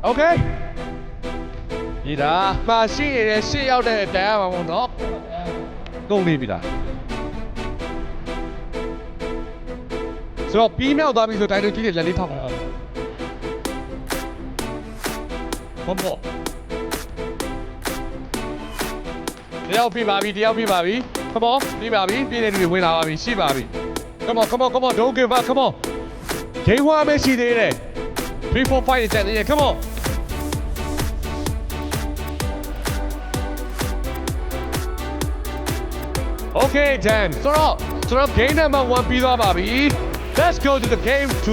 Okay ဒီဒါမရှိနေတဲ့ရှေ့ရောက်တဲ့တန်ရမှာမဟုတ်တော့ကုန်နေပြီလားဆိုတော့ပြီးမြောက်သွားပြီဆိုတိုင်းတို့ကြီးတွေလက်လေးထောက်ပါဘောဘောတယောက်ပြပါပြီတယောက်ပြပါပြီ come on ပြပါပြီပြည့်တဲ့လူတွေဝင်လာပါပြီရှိပါပြီ come on come on come on don't give up come on game 1ပဲရှိသေးတယ် 3 4 5တက်နေတယ် come on okay Dan ဆိုတော့ game number 1ပြီးသွားပါပြီ let's go to the game 2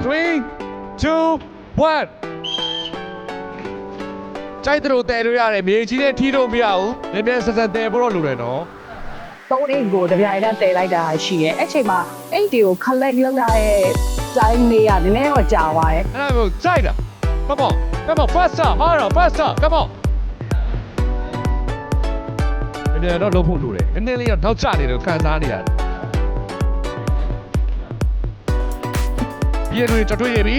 3 2 1ကြိုက်တယ်လို့တဲလို့ရတယ်မြေကြီးနဲ့ထီးလို့မရဘူးမြန်မြန်ဆက်ဆက်တဲဖို့တော့လိုတယ်နော်3အိတ်ကိုတပြိုင်တည်းတည်လိုက်တာရှိရဲ့အဲ့ချိန်မှာအိတ်တွေကို collect လုပ်လာတဲ့တိုင်းလေးကနည်းနည်းတော့ကြာသွားတယ်အဲ့ဒါမျိုးကြိုက်တာ come on come on faster harder faster come on မြန်တော့လုံးဖို့လိုတယ်နည်းနည်းလေးတော့နောက်ကျနေတယ်ခံစားနေရတယ်ပြေးလို့ကြွတွေ့ရပြီ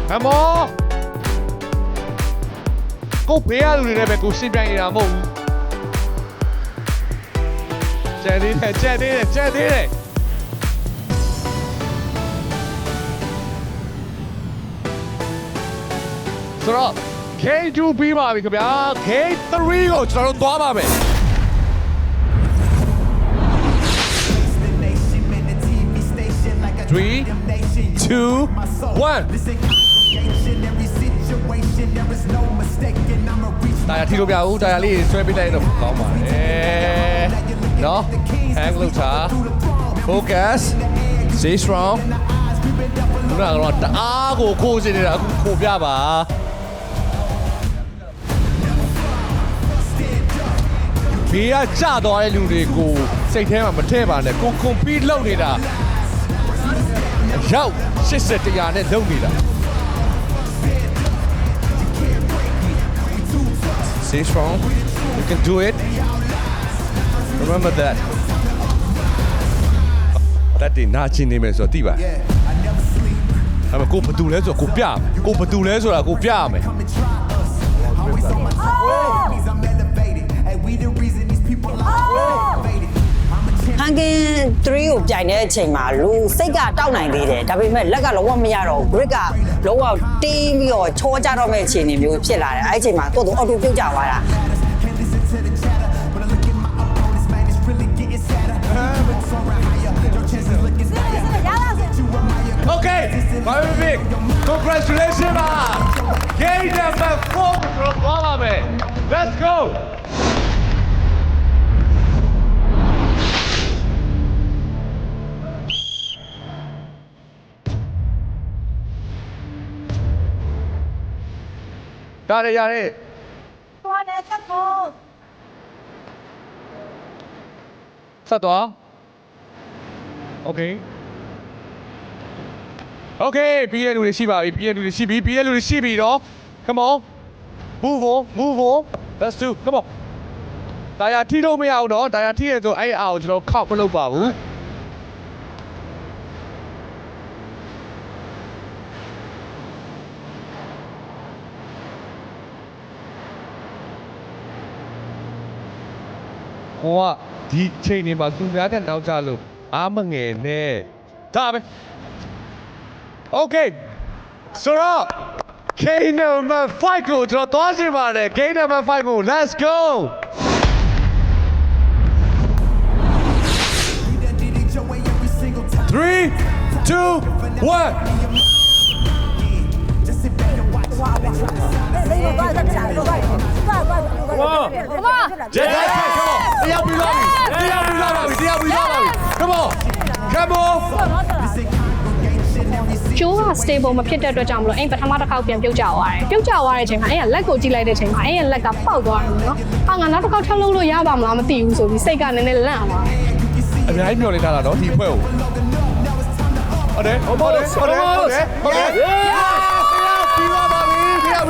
come on ကိုဖေးရလူတွေလည်းပဲကိုရှင်းပြနေတာမဟုတ်ဘူးကျန်သေးတယ်ဆိုတော့ K2 ပြီးပါပြီခင်ဗျာ K3 ကိုကျွန်တော်တို့သွားပါမယ် 3 2 1တာယာထီလို့ပြဦးတာယာလေးဆွဲပေးလိုက်တော့ကောင်းပါတယ်နော် hang လုပ်တာ focus stay strong တော့တအားကိုခိုးစနေတာအခုခိုးပြပါဘေးကကျသွားတဲ့လူတွေကိုစိတ်ထဲမှာမထည့်ပါနဲ့ကိုကွန်ပီလုပ်နေတာရောက်80တရားနဲ့လုပ်နေတာStay strong. You can do it. Remember that. That did not change me so tiba. I'm a go for 2 legs or go piam. Go for 2 legs or go piam. ဟန်ကင်3ကိုပြိုင်တဲ့အချိန်မှာလူစိတ်ကတောက်နိုင်သေးတယ်ဒါပေမဲ့လက်ကလုံးဝမရတော့ grip ကလုံးဝတင်းပြီးတော့ချောကြတော့မဲ့အခြေအနေမျိုးဖြစ်လာတယ်အဲ့ဒီအချိန်မှာကိုယ်တို့အော်တိုပြုတ်ကြသွားတာ Okay, very big. Congratulations, man. Game number 4 from Gualame. Let's go. Got it. Set up. Okay. Okay, ပြီးရလူတွေရှိပါပြီပြီးရလူတွေရှိပြီတော့ come on move on let's do come on တာယာထိလို့မရဘူးတော့တာယာထိရဆိုအဲ့အားကိုကျွန်တော်ခောက်မလုပ်ပါဘူးဟိုကဒီချိန်နေမှာသူများတဲ့နောက်ကြလို့အားမငယ်နဲ့ဒါပဲOkay, so K number 5 go to the K number 5 go. Let's go. Three, 2, 1. Come on.ကျိုးက stable မဖြစ်တဲ့အတွက်ကြောင့်မလို့အဲ့ပထမတစ်ခေါက်ပြန်ပြုတ်ကျသွားတယ်ပြုတ်ကျသွားတဲ့အချိန်မှာအဲ့ကလက်ကိုကြည့်လိုက်တဲ့အချိန်မှာအဲ့ရဲ့လက်ကပေါက်သွားတယ်နော်ဟာငါနောက်တစ်ခေါက်ထပ်လုပ်လို့ရပါမလားမသိဘူးဆိုပြီးစိတ်ကနည်းနည်းလန့်သွားအများကြီးမျှော်လင့်ထားတာနော်ဒီအဖွဲ့ကိုဟုတ်တယ်ပြီး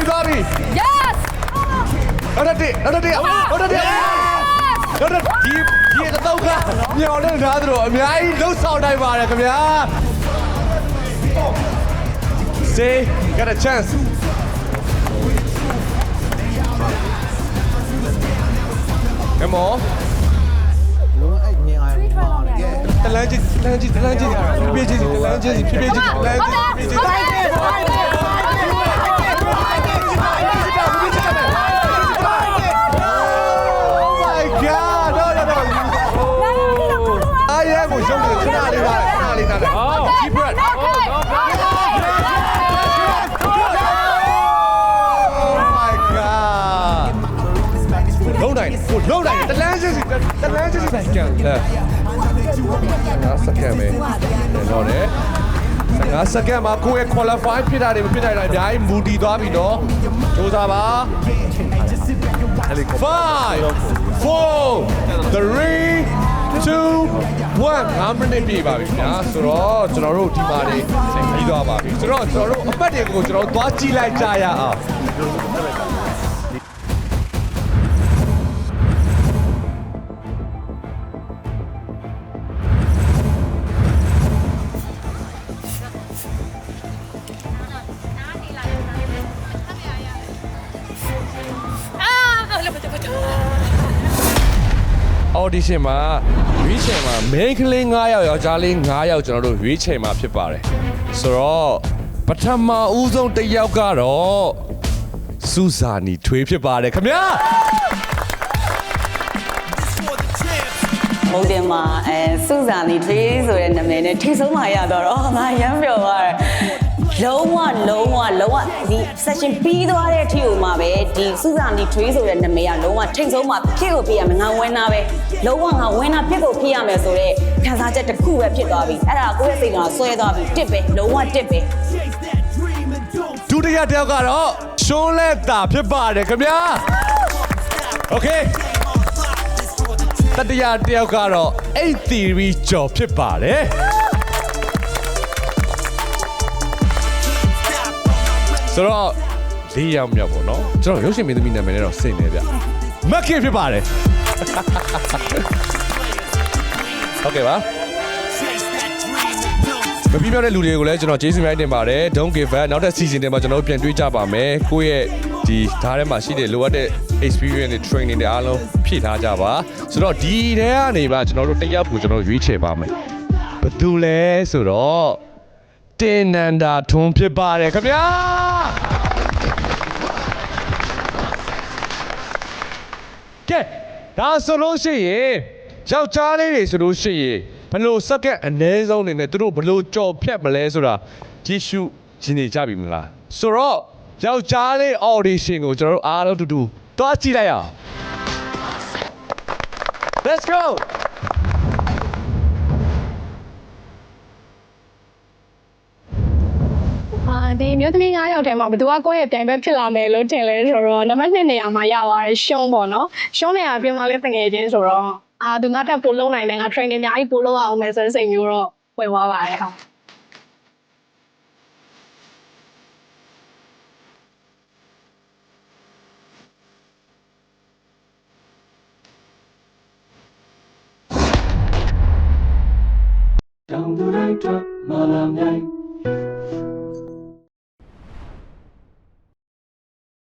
သွားပြီ Yes ဟုတ်တယ်ဒီ တော့ကမျောနေသားတို့အများကြီးလှုပ်ဆောင်နိုင်ပါတယ်ခင်ဗျာ Say got a chance Come on တလန်းကြီးဖြည်းဖြည်းချင်းတလန်းကြီးဖြည်းဖြည်းချင်းတလန်းကြီးဖြည်းဖြည်းချင်းလုံးတိုင်းတလန်းစစ်ဆိုင်ကန်လာစကမ်မယ်တော့လေ15စက္ကန့်မှာကိုယ့်ရဲ့ qualify ဖြစ်တာတွေမဖြစ်နိုင်တာအများကြီးမူတည်သွားပြီနော်စူးစမ်းပါ5 4 3 2 1 5 minute ပြည့်ပါပြီခင်ဗျာဆိုတော့ကျွန်တော်တို့ဒီမှာနေပြီးသွားပါပြီဆိုတော့ကျွန်တော်တို့အပတ်တွေကိုကျွန်တော်တို့သွားကြည့်လိုက်ကြရအောင်audition မှာရွေးချယ်မှာ main ကလေး9ယောက်ယောက်ျားလေး9ယောက်ကျွန်တော်တို့ရွေးချယ်မှာဖြစ်ပါတယ်ဆိုတော့ပထမဦးဆုံးတစ်ယောက်ကတော့စူဇာနီထွေးဖြစ်ပါတယ်ခင်ဗျာမုတ်တင်မှာစူဇာနီထွေးဆိုတဲ့နာမည်နဲ့ထိဆုံးမှာရတော့ငါရမ်းပျော်သွားတယ်လုံးဝဒီ session ပြီးသွားတဲ့အထိကိုမှပဲဒီစူဇာနီထွေးဆိုတဲ့နာမည်ကလုံးဝထိတ်ဆုံးမှာဖြစ်ကိုဖြစ်ရမယ်ငါဝင်းသားပဲလုံးဝငါဝင်းသားဖြစ်ကိုဖြစ်ရမယ်ဆိုတော့ခံစားချက်တစ်ခုပဲဖြစ်သွားပြီအဲ့ဒါကိုယ့်ရဲ့စိတ်ကဆွဲသွားပြီတစ်ပဲလုံးဝတစ်ပဲဒုတိယတစ်ယောက်ကတော့ရှုံးလက်တာဖြစ်ပါတယ်ခင်ဗျာ Okay တတိယတစ်ယောက်ကတော့8 theory ကျော်ဖြစ်ပါတယ်ဆိုတော့၄ယောက်မြောက်ပေါ့နော်ကျွန်တော်ရုပ်ရှင်မင်းသမီးနာမည်နဲ့တော့စိတ်နေဗျမက်ခင်ဖြစ်ပါတယ်ဟုတ်ကဲ့ပါမပြီးမြောက်တဲ့လူတွေကိုလည်းကျွန်တော်ကျေးဇူးများတင်ပါတယ် Don't give up နောက်တဲ့ season တွေမှာကျွန်တော်တို့ပြန်တွေ့ကြပါမယ်ကိုယ့်ရဲ့ဒီဓာတ်ထဲမှာရှိတဲ့လိုအပ်တဲ့ experience တွေ training တွေအားလုံးဖြည့်ထားကြပါဆိုတော့ဒီထဲကနေပါကျွန်တော်တို့တစ်ယောက်ကိုကျွန်တော်ရွေးချယ်ပါမယ်ဘယ်သူလဲဆိုတော့တင်နန္ဒာထွန်းဖြစ်ပါတယ်ခင်ဗျာကဲဒါဆိုလို့ရှိရင်ယောက်ျားလေးတွေဆိုလို့ရှိရင်ဘယ်လိုစက္ကန့်အနည်းဆုံးနေနဲ့သူတို့ဘယ်လိုကြော်ဖြတ်မလဲဆိုတာကြည့်ရှုရှင်နေကြပြီမလားဆိုတော့ယောက်ျားလေး audition ကိုကျွန်တော်တို့အားလုံးတူတူတွားကြည့်လိုက်အောင် Let's goဒီမျိုးသမီး9ယောက်ထဲမှာဘယ်သူကကိုယ့်ရဲ့ပြိုင်ဘက်ဖြစ်လာမယ်လို့ထင်လဲဆိုတော့နံပါတ်2နေရာမှာရသွားတယ်ရှုံးပေါ့နော်ရှုံးနေရာပြင်မှာလည်းတငယ်ချင်းဆိုတော့သူငါတက်ပို့လုံးနိုင်တယ်ငါ training အများကြီးပို့လို့အောင်မယ်ဆိုတဲ့စိတ်မျိုးတော့ဝင်သွားပါတယ်ဟုတ်Down the right track, Malam Yang.